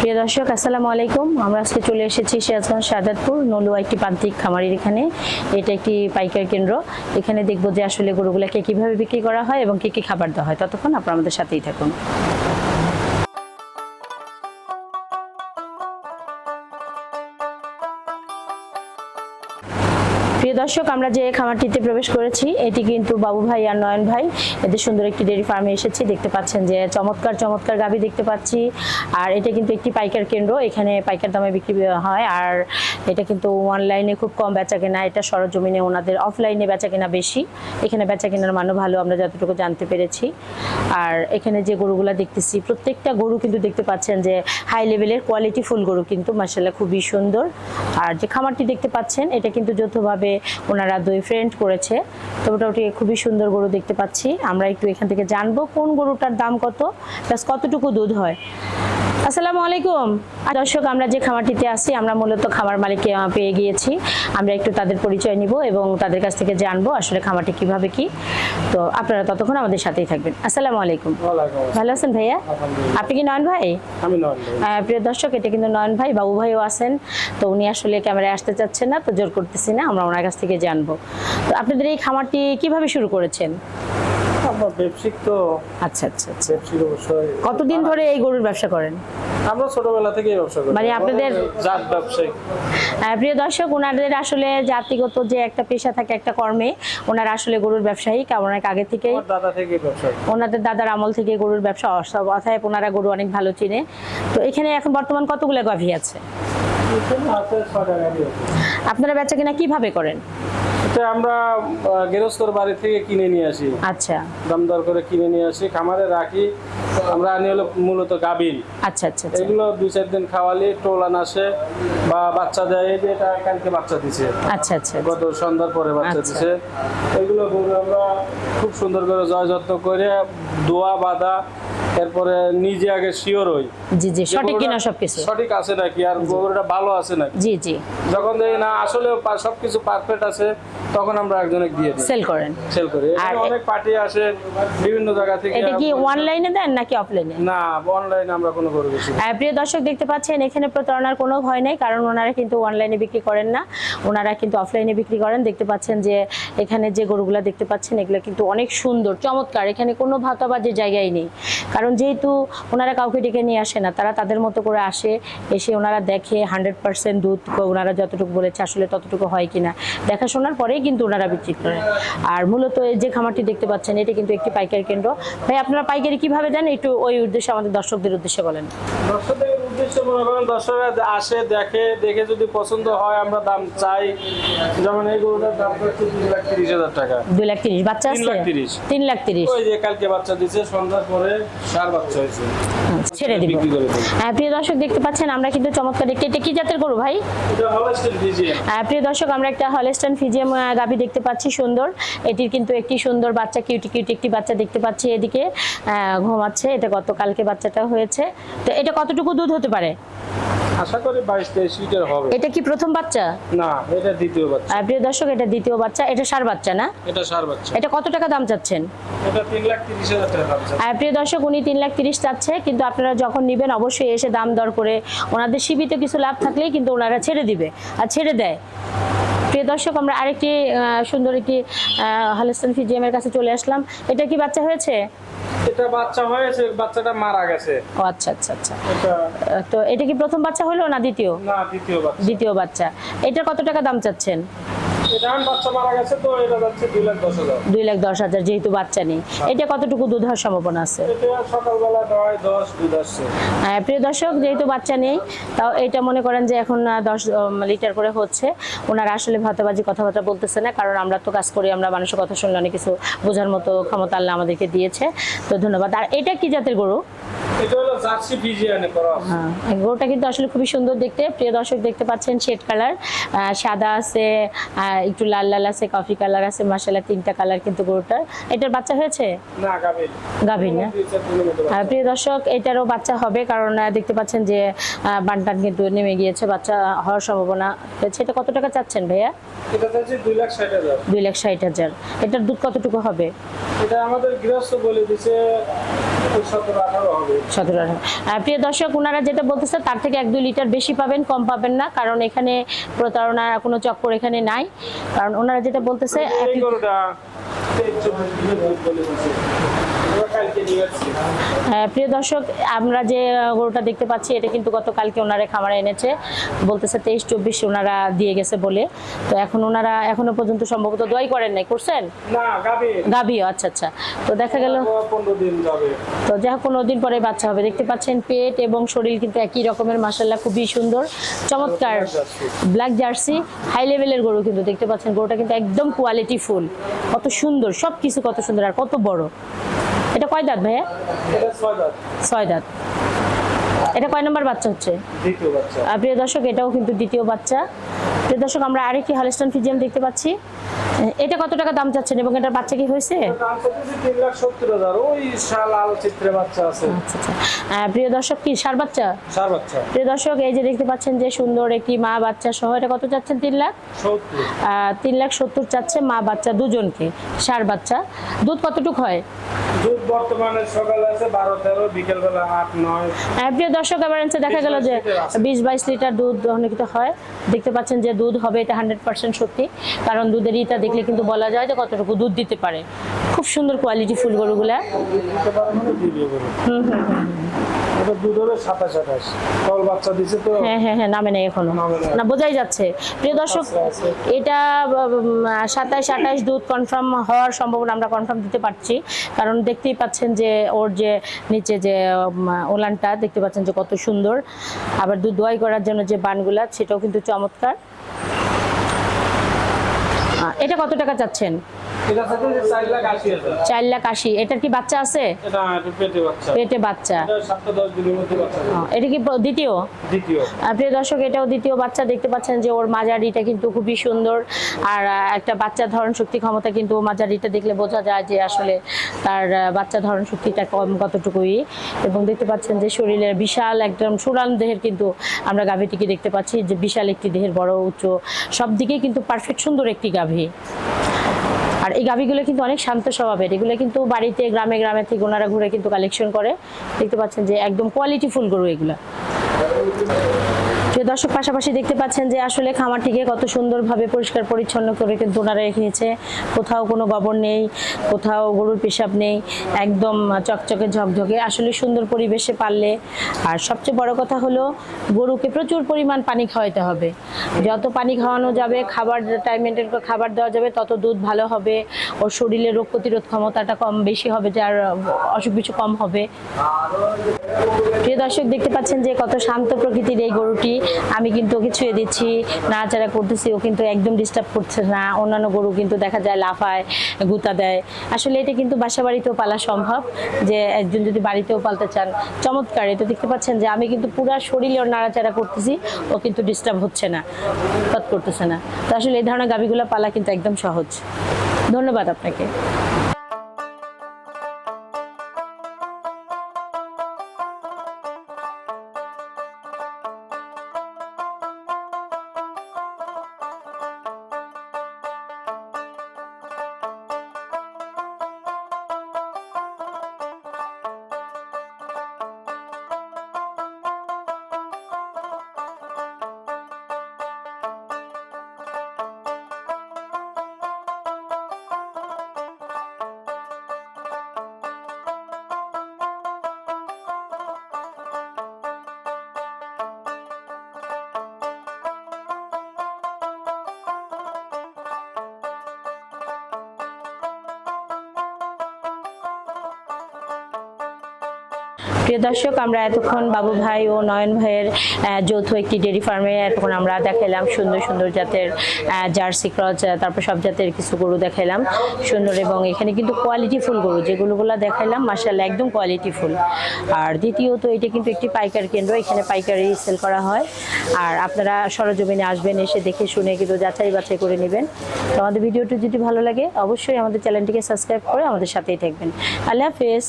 প্রিয় দর্শক আসসালামু আলাইকুম। আমরা আজকে চলে এসেছি সিরাজগঞ্জ শাহাদাতপুর নলুয়া একটি প্রান্তিক খামারের এখানে। এটা একটি পাইকারি কেন্দ্র। এখানে দেখবো যে আসলে গরুগুলোকে কিভাবে বিক্রি করা হয় এবং কি কি খাবার দেওয়া হয়। ততক্ষণ আপনারা আমাদের সাথেই থাকুন। প্রিয় দর্শক, আমরা যে খামারটিতে প্রবেশ করেছি এটি কিন্তু বাবু ভাই আর নয়ন ভাই এদের সুন্দর একটি ডেয়ারি ফার্মে এসেছি। দেখতে পাচ্ছেন যে চমৎকার চমৎকার গাভী দেখতে পাচ্ছি। আর এটা কিন্তু একটি পাইকার কেন্দ্র, এখানে পাইকার দামে বিক্রি হয়। আর এটা কিন্তু অনলাইনে খুব কম বেচা কেনা, এটা সরজমিনে ওনাদের অফলাইনে বেচা কেনা বেশি। এখানে বেচা কেনার মানও ভালো, আমরা যতটুকু জানতে পেরেছি। আর এখানে যে গরুগুলা দেখতেছি প্রত্যেকটা গরু কিন্তু দেখতে পাচ্ছেন যে হাই লেভেলের কোয়ালিটি ফুল গরু, কিন্তু মাশাআল্লাহ খুবই সুন্দর। আর যে খামারটি দেখতে পাচ্ছেন এটা কিন্তু যৌথভাবে ওনারা দুই ফ্রেন্ড করেছে। তো মোটামুটি খুবই সুন্দর গরু দেখতে পাচ্ছি। আমরা একটু এখান থেকে জানবো কোন গরুটার দাম কত, প্লাস কতটুকু দুধ হয়। আসসালামু আলাইকুম দর্শক, আমরা যে খামারটিতে আছি আমরা মূলত খামার মালিককে পেয়ে গিয়েছি। আমরা একটু তাদের পরিচয় নিব এবং তাদের কাছ থেকে জানবো আসলে খামারটি কিভাবে কি। তো আপনারা ততক্ষণ আমাদের সাথেই থাকবেন। আসসালামু আলাইকুম। ভালো আছেন ভাইয়া? আপনি কি নয়ন ভাই? আমি নয়ন ভাই। প্রিয় দর্শক, এটা কিন্তু নয়ন ভাই, বাবু ভাইও আছেন। তো উনি আসলে ক্যামেরায় আসতে চাচ্ছেন না, তো জোর করতেছি না, আমরা ওনার কাছ থেকে জানবো। তো আপনাদের এই খামারটি কিভাবে শুরু করেছেন? আমরা ব্যবসায়িক তো। আচ্ছা আচ্ছা আচ্ছা। ব্যবসায়িক অবশ্যই। কতদিন ধরে এই গরুর ব্যবসা করেন? আমরা ছোটবেলা থেকেই ব্যবসা করি। মানে আপনাদের জাত ব্যবসায়ী। প্রিয় দর্শক, ওনাদের আসলে জাতিগত যে একটা পেশা থাকে, একটা কর্মে, ওনারা আসলে গরুর ব্যবসায়ী অনেক আগে থেকে, দাদা থেকে ব্যবসা, ওনাদের দাদার আমল থেকে গরুর ব্যবসা। অর্থাৎ ওনারা গরু অনেক ভালো চিনে। তো এখানে এখন বর্তমান কতগুলো গাভী আছে? আপনারা বেচা কিনা কিভাবে করেন? এটা আমরা গৃহস্থর বাড়ি থেকে কিনে নিয়ে আসি। আচ্ছা, দাম দর করে কিনে নিয়ে আসি, খামারে রাখি। আমরা আনি হলো মূলত গাভীর। আচ্ছা আচ্ছা। এগুলো 2-4 দিন খাওয়ালে টোলান আসে বা বাচ্চা দেয়। এই যে এটা কালকে বাচ্চা দিছে। আচ্ছা আচ্ছা। গত সন্ধ্যার পরে বাচ্চা দিছে। এগুলো গরু আমরা খুব সুন্দর করে জয় যত্ন করে দোয়া বাঁধা, এরপরে নিজে আগে শিওর হই জি জি সঠিক কিনা সবকিছু সঠিক আছে নাকি, আর গরুটা ভালো আছে নাকি। জি জি। যখন দেখি না আসলে সবকিছু পারফেক্ট আছে, তখন আমরা একজনকে দিয়ে দিই, সেল করেন। সেল করি। আর অনেক পার্টি আসে বিভিন্ন জায়গা থেকে। এটা কি অনলাইনে দেন নাকি অফলাইনে? না, অনলাইনে আমরা কোনো গরু বেশি। প্রিয় দর্শক, দেখতে পাচ্ছেন এখানে প্রতারণার কোনো ভয় নেই, কারণ ওনারা কিন্তু অনলাইনে বিক্রি করেন না, ওনারা কিন্তু অফলাইনে বিক্রি করেন। দেখতে পাচ্ছেন যে এখানে যে গরুগুলা দেখতে পাচ্ছেন এগুলো কিন্তু অনেক সুন্দর চমৎকার। এখানে কোনো ভাতাবাজির জায়গায় নেই, কারণ যেহেতু ওনারা কাউকে ডেকে নিয়ে আসে না, তারা তাদের মতো করে আসে, এসে ওনারা দেখে 100% দুধ ওনারা যতটুকু বলেছে আসলে ততটুকু হয় কিনা দেখাশোনার পরেই কিন্তু ওনারা বিক্রি করেন। আর মূলত এই যে খামারটি দেখতে পাচ্ছেন এটা কিন্তু একটি পাইকারি কেন্দ্র। ভাই, আপনারা পাইকারি কিভাবে দেন একটু ওই উদ্দেশ্যে আমাদের দর্শকদের উদ্দেশ্যে বলেন। দর্শকদের উদ্দেশ্যে মনে করেন দর্শকরা আসে, দেখে যদি পছন্দ হয় আমরা দাম চাই। যেমন এই গরুটার দাম হচ্ছে 2,30,000 টাকা। 2,30,000 বাচ্চা আছে? 3,30,000। ওই যে কালকে বাচ্চা দিছে, সন্ধ্যার পরে 4 বাচ্চা হয়েছে, ছেড়ে দিব। প্রিয় দর্শক, দেখতে পাচ্ছেন আমরা কিন্তু চমৎকার একটি, এটা কি জাতের গরু ভাই? এটা হলস্টাইন ফ্রিজিয়ান। প্রিয় দর্শক, আমরা একটা হলস্টাইন ফ্রিজিয়ান গাভী দেখতে পাচ্ছি সুন্দর। এটির কিন্তু একটি সুন্দর বাচ্চা, কিউটি কিউটি একটি বাচ্চা দেখতে পাচ্ছি, এদিকে ঘুমাচ্ছে। এটা গতকালকে বাচ্চাটা হয়েছে। তো এটা কতটুকু দুধ হতে পারে? আশা করি 22-23 লিটার হবে। এটা কি প্রথম বাচ্চা? না, এটা দ্বিতীয় বাচ্চা। প্রিয় দর্শক, এটা দ্বিতীয় বাচ্চা। এটা ষাঁড় বাচ্চা না? এটা ষাঁড় বাচ্চা। এটা কত টাকা দাম চাচ্ছেন? এটা 3,30,000 টাকা দাম চাচ্ছি। প্রিয় দর্শক, উনি 3,30,000 চাচ্ছে, কিন্তু আপনারা যখন নেবেন অবশ্যই এসে দাম দর করে, ওনাদের সীমিত কিছু লাভ থাকলেই কিন্তু ওনারা ছেড়ে দিবে আর ছেড়ে দেয়। প্রিয় দর্শক, আমরা আরেকটি সুন্দর একটি হলস্টাইন ফ্রিজিয়ানের কাছে চলে আসলাম। এটা কি বাচ্চা হয়েছে? এটা বাচ্চা হয়েছে, বাচ্চাটা মারা গেছে। ও আচ্ছা আচ্ছা আচ্ছা। তো এটা কি প্রথম বাচ্চা হলো না দ্বিতীয়? না, দ্বিতীয় বাচ্চা। দ্বিতীয় বাচ্চা। এটার কত টাকা দাম চাচ্ছেন? এটা বাচ্চা মারা গেছে, তো এটা যাচ্ছে 2,10,000। 2,10,000 যেহেতু বাচ্চা নেই। এটা কতটুকু দুধ হওয়ার সম্ভাবনা আছে? এটা সকালবেলা 9-10 দুধ আসছে। প্রিয় দর্শক, যেহেতু বাচ্চা নেই, তাও এটা মনে করেন যে এখন 10 লিটার করে হচ্ছে। ওনারা আসলে ভাতাবাজি কথাবার্তা বলতেছে না, কারণ আমরা তো কাজ করি, আমরা মানুষের কথা শুনলে অনেক কিছু বোঝার মতো ক্ষমতা আল্লাহ আমাদেরকে দিয়েছে। তো ধন্যবাদ। আর এটা কি জাতের গরু? এটা হলো জার্সি ফ্রিজিয়ানে করা আছে। হ্যাঁ, গরুটা কিন্তু আসলে খুবই সুন্দর দেখতে। প্রিয় দর্শক, দেখতে পাচ্ছেন শেড কালার, সাদা আছে, একটু লাল লাল আছে, কফি কালার আছে, মাশাআল্লাহ 3টা কালার কিন্তু গরুটার। এটার বাচ্চা হয়েছে? না, গাভীর। গাভীর না? প্রিয় দর্শক, এটারও বাচ্চা হবে, কারণ দেখতে পাচ্ছেন যে বানটান কিন্তু নেমে গিয়েছে, বাচ্চা হওয়ার সম্ভাবনা রয়েছে। এটা কত টাকা চাচ্ছেন ভাইয়া? এটা চাচ্ছি 2,60,000। 2,60,000। এটার দুধ কতটুকু হবে? এটা আমাদের গৃহস্থ বলে দিছে 17-18 হবে। 17-18 প্রিয় দর্শক, ওনারা যেটা বলতেছে তার থেকে 1-2 লিটার বেশি পাবেন, কম পাবেন না, কারণ এখানে প্রতারণার কোনো চক্কর এখানে নাই। কারণ ওনারা যেটা বলতেছে এই গরুটা 23-24 বলে দিছে। প্রিয় দর্শক, আমরা যে গরুটা দেখতে পাচ্ছি এটা কিন্তু গতকালকে ওনারা খামারে এনেছে, বলতেছে 23-24 ওনারা দিয়ে গেছে বলে। তো এখন ওনারা এখনো পর্যন্ত সম্ভবত দোয়াই করেন নাই, করছেন না গাভী? আচ্ছা আচ্ছা। তো দেখা গেল 15 দিন যাবে, তো যাই হোক 15 দিন পরে বাচ্চা হবে। দেখতে পাচ্ছেন পেট এবং শরীর কিন্তু একই রকমের, মাশাআল্লাহ খুবই সুন্দর চমৎকার ব্ল্যাক জার্সি হাই লেভেলের গরু। কিন্তু দেখতে পাচ্ছেন গরুটা কিন্তু একদম কোয়ালিটি ফুল, কত সুন্দর সবকিছু, কত সুন্দর আর কত বড়। এটা কয় দাঁত ভাইয়া? এটা 6 দাঁত। 6 দাঁত। এটা কয় নম্বর বাচ্চা হচ্ছে? দ্বিতীয় বাচ্চা। প্রিয় দর্শক, এটাও কিন্তু দ্বিতীয় বাচ্চা। প্রিয় দর্শক, আমরা আরেকটি হলস্টাইন ফ্রিজিয়ান দেখতে পাচ্ছি। এটা কত টাকা দাম চাচ্ছেন এবং এটার বাচ্চা কি হয়েছে? দাম করতেছি 3,70,000। ওই লাল চিত্রে বাচ্চা আছে। আচ্ছা আচ্ছা। প্রিয় দর্শক, কি ষাঁড় বাচ্চা? ষাঁড় বাচ্চা। প্রিয় দর্শক, এই যে দেখতে পাচ্ছেন যে সুন্দর একটি মা বাচ্চা সহ, এটা কত চাচ্ছেন? 3,70,000। 3,70,000 চাচ্ছে মা বাচ্চা দুজনকে, ষাঁড় বাচ্চা। দুধ কতটুকু হয়? দুধ বর্তমানে সকালে আছে 12-13, বিকেল বেলা 8-9। প্রিয় দর্শক, এবার দেখা গেল যে 20-22 লিটার দুধ অনেকটা হয়। দেখতে পাচ্ছেন যে দুধ হবে, এটা 100% সত্যি, কারণ দুধের ইটা দেখলে কিন্তু বলা যায় যে কতটুকু দুধ দিতে পারে। খুব সুন্দর কোয়ালিটি ফুল গরুগুলা। দিতে পারে মানে দিবে গরু। এটা দুধ হবে 27-28। কল বাচ্চা দিছে তো। হ্যাঁ, নামে নেই এখনো, না বোঝাই যাচ্ছে। প্রিয় দর্শক, এটা 27-28 দুধ কনফার্ম হওয়ার সম্ভাবনা আমরা কনফার্ম দিতে পারছি, কারণ দেখতেই পাচ্ছেন যে ওর যে নিচে যে ওলানটা দেখতে পাচ্ছেন যে কত সুন্দর। আবার দুধ দোয়াই করার জন্য যে বানগুলা, সেটাও কিন্তু চমৎকার। এটা কত টাকা চাচ্ছেন? এটা সাথে 4,80,000। 4,80,000। এটার কি বাচ্চা আছে? এটা পেটে বাচ্চা। পেটে বাচ্চা। এটা 7-10 দিনের মধ্যে বাচ্চা। এটা কি দ্বিতীয়? দ্বিতীয়। প্রিয় দর্শক, এটাও দ্বিতীয় বাচ্চা। দেখতে পাচ্ছেন যে ওর মাঝারিটা কিন্তু খুবই সুন্দর, আর একটা বাচ্চা ধারণ শক্তি ক্ষমতা কিন্তু মাঝারিটা দেখলে বোঝা যায় যে আসলে তার বাচ্চা ধারণ শক্তিটা কম কতটুকুই। এবং দেখতে পাচ্ছেন যে শরীরের বিশাল একদম সুরান দেহের কিন্তু আমরা গাভীটিকে দেখতে পাচ্ছি যে বিশাল একটি দেহের, বড় উচ্চ সব দিকে কিন্তু পারফেক্ট সুন্দর একটি গাভী। আর এই গাভীগুলো কিন্তু অনেক শান্ত স্বভাবের, এগুলো কিন্তু বাড়িতে গ্রামে গ্রামে থেকে ওনারা ঘুরে কিন্তু কালেকশন করে। দেখতে পাচ্ছেন যে একদম কোয়ালিটি ফুল গরু এগুলা। প্রিয় দর্শক, পাশাপাশি দেখতে পাচ্ছেন যে আসলে খামারটিকে কত সুন্দরভাবে পরিষ্কার পরিচ্ছন্ন করে কিন্তু ওনারা রেখে নিয়েছে। কোথাও কোনো গোবর নেই, কোথাও গরুর পেশাব নেই, একদম চকচকে ঝকঝকে, আসলে সুন্দর পরিবেশে পারলে। আর সবচেয়ে বড় কথা হলো গরুকে প্রচুর পরিমাণ পানি খাওয়াতে হবে। যত পানি খাওয়ানো যাবে, খাবার টাইম মেনটেন করে খাবার দেওয়া যাবে, তত দুধ ভালো হবে, ওর শরীরে রোগ প্রতিরোধ ক্ষমতাটা বেশি হবে, যার অসুখ বিসুখ কম হবে। প্রিয় দর্শক, দেখতে পাচ্ছেন যে কত শান্ত প্রকৃতির এই গরুটি। আমি কিন্তু ওকে ছুঁয়ে দিচ্ছি, নাড়াচাড়া করতেছি, ও কিন্তু একদম ডিস্টার্ব করছে না। অন্যান্য গরু কিন্তু দেখা যায় লাফায়, গুতা দেয়। আসলে এটা কিন্তু বাসা বাড়িতেও পালা সম্ভব, যে একজন যদি বাড়িতেও পালতে চান। চমৎকার। এটা দেখতে পাচ্ছেন যে আমি কিন্তু পুরো শরীরে ওর নাড়াচাড়া করতেছি, ও কিন্তু ডিস্টার্ব হচ্ছে না, উৎপাত করতেছে না। তো আসলে এই ধরনের গাভীগুলো পালা কিন্তু একদম সহজ। ধন্যবাদ আপনাকে। প্রিয় দর্শক, আমরা এতক্ষণ বাবু ভাই ও নয়ন ভাইয়ের যৌথ একটি ডেয়ারি ফার্মে এতক্ষণ আমরা দেখাইলাম সুন্দর সুন্দর জাতের জার্সি ক্রস, তারপর সব জাতের কিছু গরু দেখাইলাম সুন্দর। এবং এখানে কিন্তু কোয়ালিটি ফুল গরু যেগুলোগুলো দেখাইলাম মাশাআল্লাহ একদম কোয়ালিটি ফুল। আর দ্বিতীয়ত এটা কিন্তু একটি পাইকার কেন্দ্র, এখানে পাইকারি সেল করা হয়। আর আপনারা সরজমিনে আসবেন, এসে দেখে শুনে কিন্তু যাচাই বাছাই করে নেবেন। তো আমাদের ভিডিওটি যদি ভালো লাগে অবশ্যই আমাদের চ্যানেলটিকে সাবস্ক্রাইব করে আমাদের সাথেই থাকবেন। আল্লাহ হাফেজ।